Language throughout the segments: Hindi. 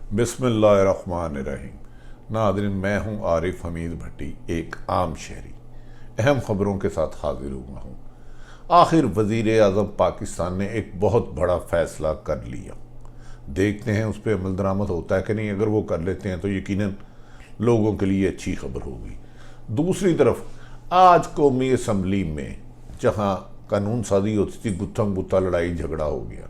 बिस्मिल्लाहिर्रहमानिर्रहीम। नाज़रीन, मैं हूँ आरिफ हमीद भट्टी, एक आम शहरी अहम ख़बरों के साथ हाजिर हुआ हूँ। आखिर वज़ीर आज़म पाकिस्तान ने एक बहुत बड़ा फ़ैसला कर लिया। देखते हैं उस पर अमल दरामद होता है कि नहीं। अगर वो कर लेते हैं तो यकीनन लोगों के लिए अच्छी खबर होगी। दूसरी तरफ आज कौमी असम्बली में जहाँ कानून साजी होती थी, गुत्थम गुत्था लड़ाई झगड़ा हो गया।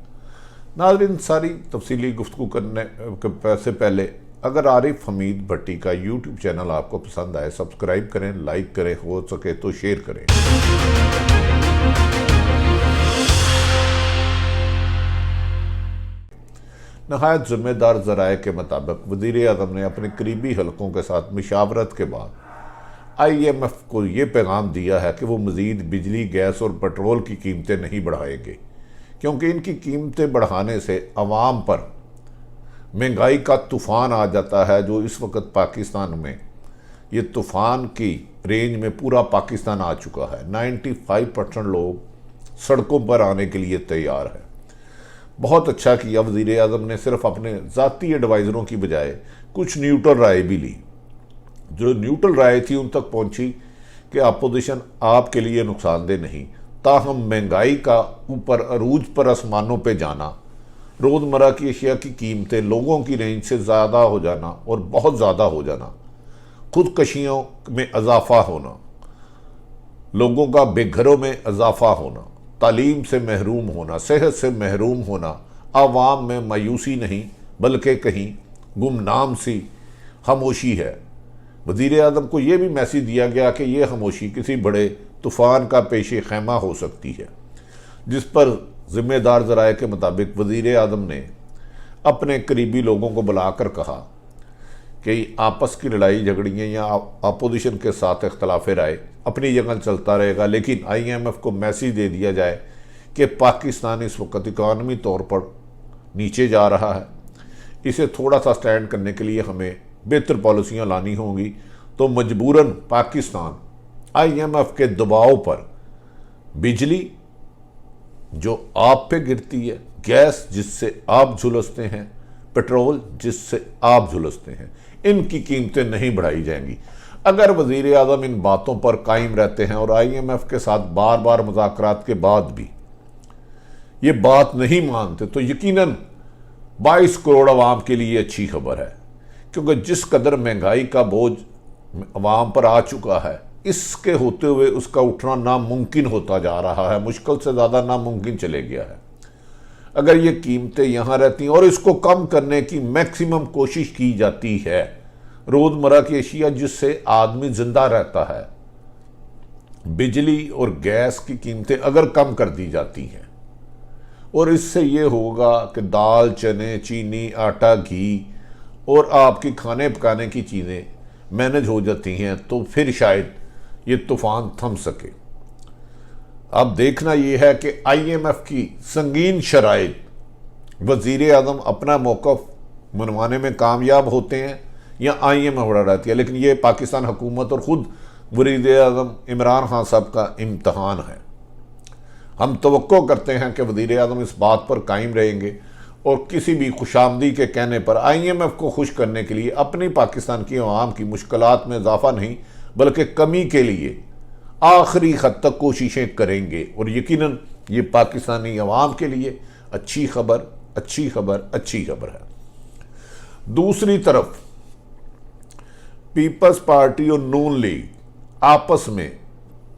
नाज़रीन, सारी तफसीली गुफ्तगू करने से पहले अगर आरिफ हमीद भट्टी का यूट्यूब चैनल आपको पसंद आए, सब्सक्राइब करें, लाइक करें, हो सके तो शेयर करें। नहायत ज़िम्मेदार ज़राए के मुताबिक वज़ीर आज़म ने अपने करीबी हलकों के साथ मशावरत के बाद IMF को ये पैगाम दिया है कि वो मज़ीद बिजली, गैस और पेट्रोल की कीमतें नहीं बढ़ाएंगे, क्योंकि इनकी कीमतें बढ़ाने से अवाम पर महंगाई का तूफ़ान आ जाता है। जो इस वक्त पाकिस्तान में ये तूफ़ान की रेंज में पूरा पाकिस्तान आ चुका है। 95% लोग सड़कों पर आने के लिए तैयार है। बहुत अच्छा किया वज़ीर आज़म ने सिर्फ अपने ज़ाती एडवाइज़रों की बजाय कुछ न्यूट्रल राय भी ली। जो न्यूट्रल राय थी उन तक पहुंची कि अपोजिशन आपके लिए नुकसानदेह नहीं, ताहम महंगाई का ऊपर अरूज पर आसमानों पे जाना, रोज़मर्रा की अशिया की कीमतें लोगों की रेंज से ज़्यादा हो जाना और बहुत ज़्यादा हो जाना, खुदकशियों में इजाफा होना, लोगों का बेघरों में इजाफा होना, तालीम से महरूम होना, सेहत से महरूम होना, आवाम में मायूसी नहीं बल्कि कहीं गुमनाम सी खामोशी है। वज़ीर आज़म को यह भी मैसेज दिया गया कि यह खामोशी किसी बड़े तूफ़ान का पेशे खैमा हो सकती है, जिस पर ज़िम्मेदार ज़राए के मुताबिक वज़ीर आज़म ने अपने करीबी लोगों को बुलाकर कहा कि आपस की लड़ाई झगड़ियाँ या अपोजिशन के साथ इख्तलाफ राय अपनी जगह चलता रहेगा, लेकिन IMF को मैसेज दे दिया जाए कि पाकिस्तान इस वक्त इकॉनमी तौर पर नीचे जा रहा है। इसे थोड़ा सा स्टैंड करने के लिए हमें बेहतर पॉलिसियाँ लानी होंगी। तो मजबूरन पाकिस्तान IMF के दबाव पर बिजली जो आप पे गिरती है, गैस जिससे आप झुलसते हैं, पेट्रोल जिससे आप झुलसते हैं, इनकी कीमतें नहीं बढ़ाई जाएंगी। अगर वज़ीर आज़म इन बातों पर कायम रहते हैं और IMF के साथ बार बार मुज़ाकरात के बाद भी ये बात नहीं मानते तो यकीनन 22 करोड़ अवाम के लिए अच्छी खबर है, क्योंकि जिस कदर महंगाई का बोझ अवाम पर आ चुका है, इसके होते हुए उसका उठना नामुमकिन होता जा रहा है, मुश्किल से ज़्यादा नामुमकिन चले गया है। अगर ये कीमतें यहाँ रहती और इसको कम करने की मैक्सिमम कोशिश की जाती है, रोज़मर्रा की अशिया जिससे आदमी ज़िंदा रहता है, बिजली और गैस की कीमतें अगर कम कर दी जाती हैं और इससे ये होगा कि दाल, चने, चीनी, आटा, घी और आपकी खाने पकाने की चीज़ें मैनेज हो जाती हैं, तो फिर शायद ये तूफ़ान थम सके। अब देखना यह है कि IMF की संगीन शराइत वज़ीर आज़म अपना मौक़िफ़ मनवाने में कामयाब होते हैं या IMF बढ़ा रहती है, लेकिन ये पाकिस्तान हुकूमत और ख़ुद वज़ीर आज़म इमरान खान साहब का इम्तहान है। हम तवक्को करते हैं कि वज़ीर आज़म इस बात पर कायम रहेंगे और किसी भी खुशामदी के कहने पर IMF को खुश करने के लिए अपनी पाकिस्तान की अवाम की मुश्किलात में इजाफा नहीं बल्कि कमी के लिए आखिरी हद तक कोशिशें करेंगे। और यकीनन ये पाकिस्तानी अवाम के लिए अच्छी खबर, अच्छी खबर, अच्छी खबर है। दूसरी तरफ पीपल्स पार्टी और नून लीग आपस में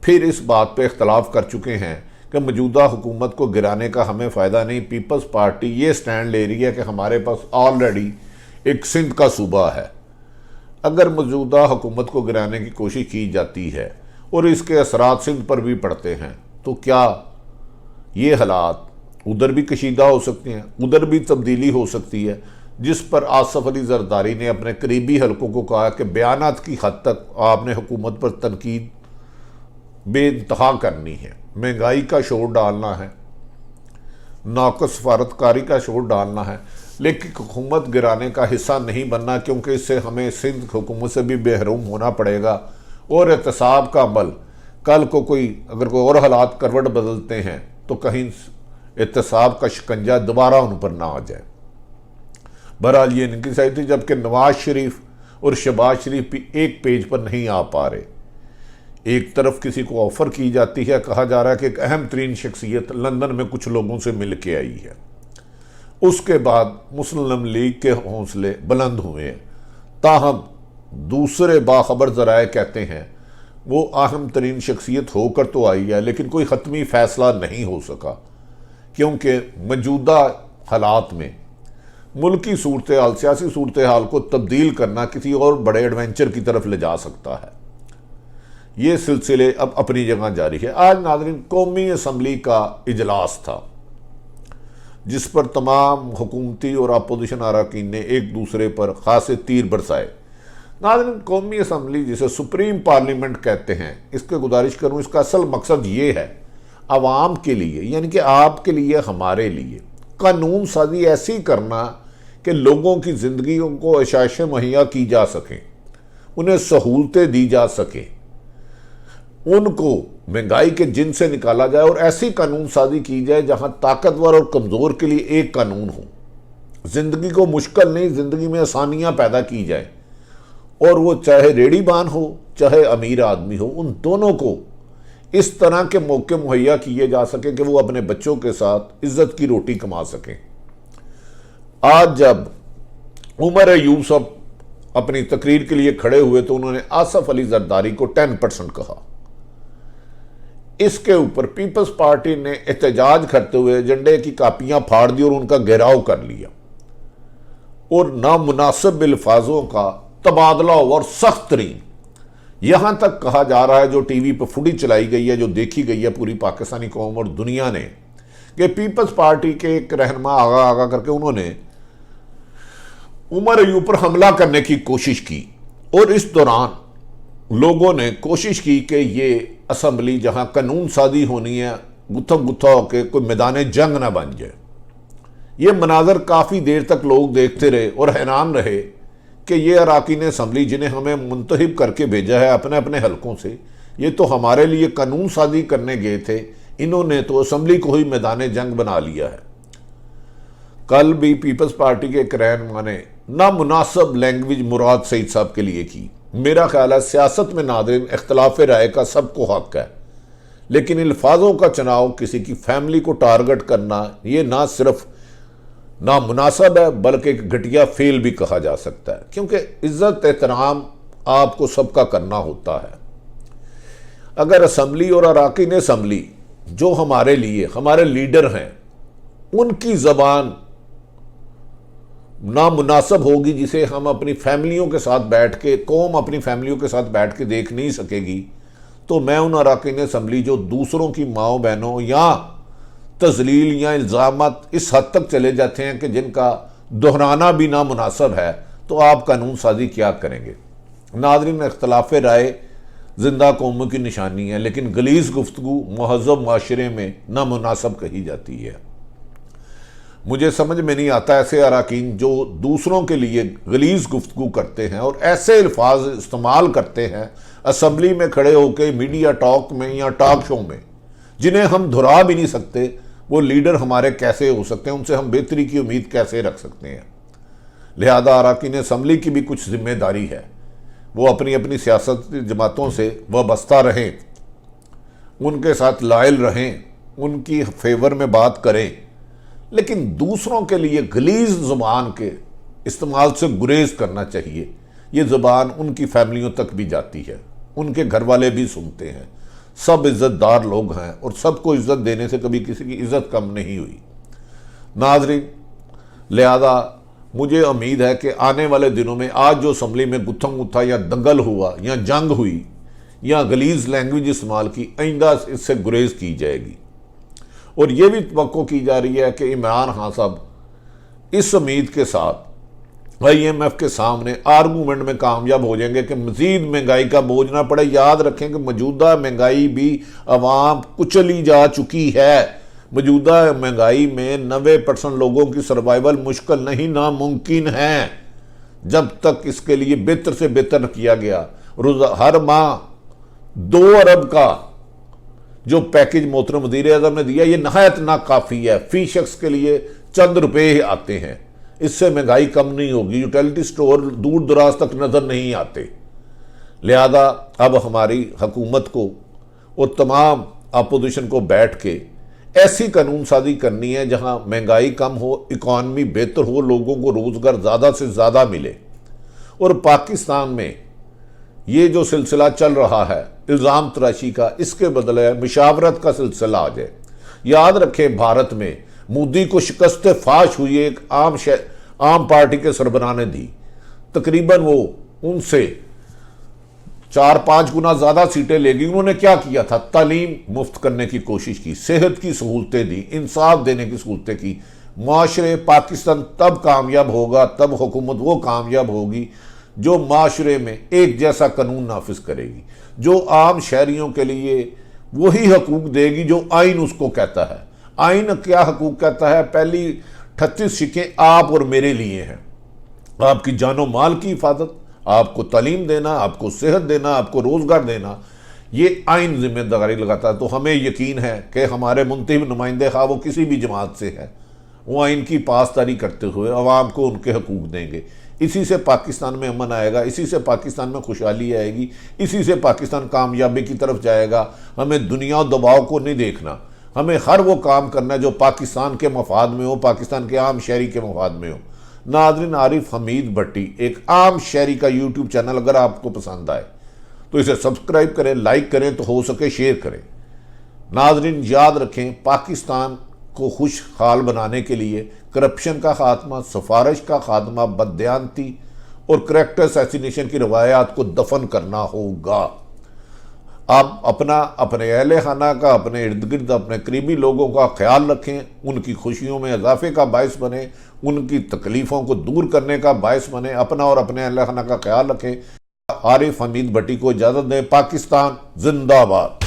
फिर इस बात पर इख्तलाफ कर चुके हैं कि मौजूदा हुकूमत को गिराने का हमें फ़ायदा नहीं। पीपल्स पार्टी ये स्टैंड ले रही है कि हमारे पास ऑलरेडी एक सिंध का सूबा है, अगर मौजूदा हुकूमत को गिराने की कोशिश की जाती है और इसके असरात सिंध पर भी पड़ते हैं, तो क्या ये हालात उधर भी कशीदा हो सकते हैं, उधर भी तब्दीली हो सकती है, जिस पर आसफ अली जरदारी ने अपने करीबी हलकों को कहा कि बयानात की हद तक आपने हुकूमत पर तनकीद बेइंतहा करनी है, महंगाई का शोर डालना है, नाक़िस सफारतकारी का शोर डालना है, लेकिन हुकूमत गिराने का हिस्सा नहीं बनना, क्योंकि इससे हमें सिंध हुकूमत से भी बेहरूम होना पड़ेगा। और एहतसाब का अमल कल को अगर कोई और हालात करवट बदलते हैं तो कहीं एहतसाब का शिकंजा दोबारा उन पर ना आ जाए। बहरहाल ये इनकी सही थी, जबकि नवाज शरीफ और शहबाज शरीफ भी एक पेज पर नहीं आ पा रहे। एक तरफ किसी को ऑफर की जाती है, कहा जा रहा है कि एक अहम तरीन शख्सियत लंदन में कुछ लोगों से मिल के आई है, उसके बाद मुस्लिम लीग के हौसले बुलंद हुए हैं। ताहम दूसरे बाखबर ज़राए कहते हैं वो अहम तरीन शख्सियत होकर तो आई है, लेकिन कोई ख़त्मी फ़ैसला नहीं हो सका, क्योंकि मौजूदा हालात में मुल्की सूरत हाल, सियासी सूरत हाल को तब्दील करना किसी और बड़े एडवेंचर की तरफ ले जा सकता है। ये सिलसिले अब अपनी जगह जारी है। आज नाज़रीन कौमी असम्बली का इजलास था, जिस पर तमाम हुकूमती और अपोजिशन अरकान ने एक दूसरे पर खासे तीर बरसाए। नाज़रीन कौमी असम्बली जिसे सुप्रीम पार्लियामेंट कहते हैं, इसके गुजारिश करूँ, इसका असल मकसद ये है आवाम के लिए, यानी कि आपके लिए, हमारे लिए कानून साजी ऐसी करना कि लोगों की ज़िंदगियों को आसाइशें मुहैया की जा सकें, उन्हें सहूलतें दी जा सकें, उनको महंगाई के जिन से निकाला जाए, और ऐसी कानून साजी की जाए जहां ताकतवर और कमज़ोर के लिए एक कानून हो। ज़िंदगी को मुश्किल नहीं, ज़िंदगी में आसानियां पैदा की जाए, और वो चाहे रेड़ीबान हो चाहे अमीर आदमी हो, उन दोनों को इस तरह के मौके मुहैया किए जा सके कि वो अपने बच्चों के साथ इज्जत की रोटी कमा सकें। आज जब उमर अयूब साहब अपनी तकरीर के लिए खड़े हुए तो उन्होंने आसफ अली जरदारी को 10% कहा। इसके ऊपर पीपल्स पार्टी ने एहतजाज करते हुए एजेंडे की कापियां फाड़ दी और उनका घेराव कर लिया, और नामुनासिब अल्फाजों का तबादला और सख्त तरीन, यहां तक कहा जा रहा है, जो टीवी पर फुटेज चलाई गई है, जो देखी गई है पूरी पाकिस्तानी कौम और दुनिया ने, कि पीपल्स पार्टी के एक रहनुमा आगा करके उन्होंने उमर अयूब पर हमला करने की कोशिश की, और इस दौरान लोगों ने कोशिश की कि ये असम्बली जहां कानून साजी होनी है, गुत्थम गुत्था होकर कोई मैदान जंग ना बन जाए। ये मनाजर काफ़ी देर तक लोग देखते रहे और हैरान रहे कि ये अरकान असम्बली जिन्हें हमें मुंतखब करके भेजा है अपने अपने हलकों से, ये तो हमारे लिए कानून साजी करने गए थे, इन्होंने तो असम्बली को ही मैदान जंग बना लिया है। कल भी पीपल्स पार्टी के एक रहनुमा ने नामुनासिब लैंग्वेज मुराद सईद साहब के लिए की। मेरा ख्याल है सियासत में नाज़रीन इख्तलाफ राय का सबको हक है, लेकिन अल्फाजों का चुनाव, किसी की फैमिली को टारगेट करना, ये ना सिर्फ नामुनासिब है बल्कि एक घटिया फेल भी कहा जा सकता है, क्योंकि इज्जत एहतराम आपको सबका करना होता है। अगर असम्बली और अरकान असम्बली जो हमारे लिए हमारे लीडर हैं, उनकी ज़बान नामुनासिब होगी, जिसे हम अपनी फैमिलियों के साथ बैठ के, कौम अपनी फैमिलियों के साथ बैठ के देख नहीं सकेगी, तो मैं उन अरकान असम्बली जो दूसरों की माओ बहनों या तजलील या इल्ज़ामात इस हद तक चले जाते हैं कि जिनका दोहराना भी नामुनासिब है, तो आप कानून साजी क्या करेंगे। नाज़रीन इख्तलाफ राय जिंदा कौमों की निशानी है, लेकिन गलीज़ गुफ्तगू महज़ब माशरे में नामुनासिब कही जाती है। मुझे समझ में नहीं आता ऐसे अरकान जो दूसरों के लिए गलीज़ गुफ्तगू करते हैं और ऐसे अल्फाज इस्तेमाल करते हैं असम्बली में खड़े होकर, मीडिया टॉक में या टॉक शो में, जिन्हें हम धुरा भी नहीं सकते, वो लीडर हमारे कैसे हो सकते हैं, उनसे हम बेहतरी की उम्मीद कैसे रख सकते हैं। लिहाजा अरकान असम्बली की भी कुछ जिम्मेदारी है, वो अपनी अपनी सियासती जमातों से वाबस्ता रहें, उनके साथ लायल रहें, उनकी फेवर में बात करें, लेकिन दूसरों के लिए गलीज़ ज़ुबान के इस्तेमाल से गुरेज करना चाहिए। ये ज़ुबान उनकी फैमिलियों तक भी जाती है, उनके घर वाले भी सुनते हैं। सब इज़्ज़तदार लोग हैं और सबको इज़्ज़त देने से कभी किसी की इज़्ज़त कम नहीं हुई। नाज़रीन, लिहाजा मुझे उम्मीद है कि आने वाले दिनों में आज जो असम्बली में गुत्थम गुत्था या दंगल हुआ या जंग हुई या गलीज़ लैंग्वेज इस्तेमाल की, आइंदा इससे गुरेज की जाएगी। और यह भी तवक्को की जा रही है कि इमरान खान साहब इस उम्मीद के साथ IMF के सामने आर्गूमेंट में कामयाब हो जाएंगे कि मजीद महंगाई का बोझ ना पड़े। याद रखें कि मौजूदा महंगाई भी अवाम कुचली जा चुकी है। मौजूदा महंगाई में 90% लोगों की सर्वाइवल मुश्किल नहीं, नामुमकिन है, जब तक इसके लिए बेहतर से बेहतर किया गया। हर माह 2 अरब का जो पैकेज मोहतरम वज़ीर-ए-आज़म ने दिया, ये नहायत नाकाफ़ी है। फी शख्स के लिए चंद रुपए आते हैं। इससे महंगाई कम नहीं होगी, यूटिलिटी स्टोर दूर दराज तक नज़र नहीं आते। लिहाजा अब हमारी हुकूमत को और तमाम अपोजिशन को बैठ के ऐसी कानून साजी करनी है जहां महंगाई कम हो, इकॉनमी बेहतर हो, लोगों को रोज़गार ज़्यादा से ज़्यादा मिले। और पाकिस्तान में ये जो सिलसिला चल रहा है इल्ज़ाम तराशी का, इसके बदले मुशावरत का सिलसिला आ जाए। याद रखें, भारत में मोदी को शिकस्त फाश हुई एक आम पार्टी के सरबराह ने दी। तकरीबन वो उनसे 4-5 गुना ज़्यादा सीटें लेगी। उन्होंने क्या किया था? तालीम मुफ्त करने की कोशिश की, सेहत की सहूलतें दी, इंसाफ देने की सहूलतें की। माशरे पाकिस्तान तब कामयाब होगा, तब हुकूमत वो कामयाब होगी जो माशरे में एक जैसा कानून नाफिज करेगी, जो आम शहरियों के लिए वही हकूक देगी जो आइन उसको कहता है। आइन क्या हकूक कहता है? पहली 38 शिकें आप और मेरे लिए हैं। आपकी जानो माल की हिफाजत, आपको तालीम देना, आपको सेहत देना, आपको रोज़गार देना, ये आइन जिम्मेदारी लगाता है। तो हमें यकीन है कि हमारे मुंतखब नुमाइंदे खा वो किसी भी जमात से है, वो आइन की पासदारी करते हुए अवाम को उनके हकूक देंगे। इसी से पाकिस्तान में अमन आएगा, इसी से पाकिस्तान में खुशहाली आएगी, इसी से पाकिस्तान कामयाबी की तरफ जाएगा। हमें दुनिया और दबाव को नहीं देखना, हमें हर वो काम करना है जो पाकिस्तान के मफाद में हो, पाकिस्तान के आम शहरी के मफाद में हो। नाज़रीन, आरिफ हमीद भट्टी एक आम शहरी का यूट्यूब चैनल अगर आपको पसंद आए तो इसे सब्सक्राइब करें, लाइक करें, तो हो सके शेयर करें। नाज़रीन, याद रखें, पाकिस्तान को खुशहाल बनाने के लिए करप्शन का खात्मा, सिफारिश का खात्मा, बददियानती और करैक्टर असैसिनेशन की रवायात को दफन करना होगा। आप अपने अहले खाना का, अपने इर्द गिर्द अपने करीबी लोगों का ख्याल रखें, उनकी खुशियों में इजाफे का बायस बने, उनकी तकलीफ़ों को दूर करने का बायस बने। अपना और अपने अहले खाना का ख्याल रखें। आरिफ हमीद भट्टी को इजाज़त दें। पाकिस्तान जिंदाबाद।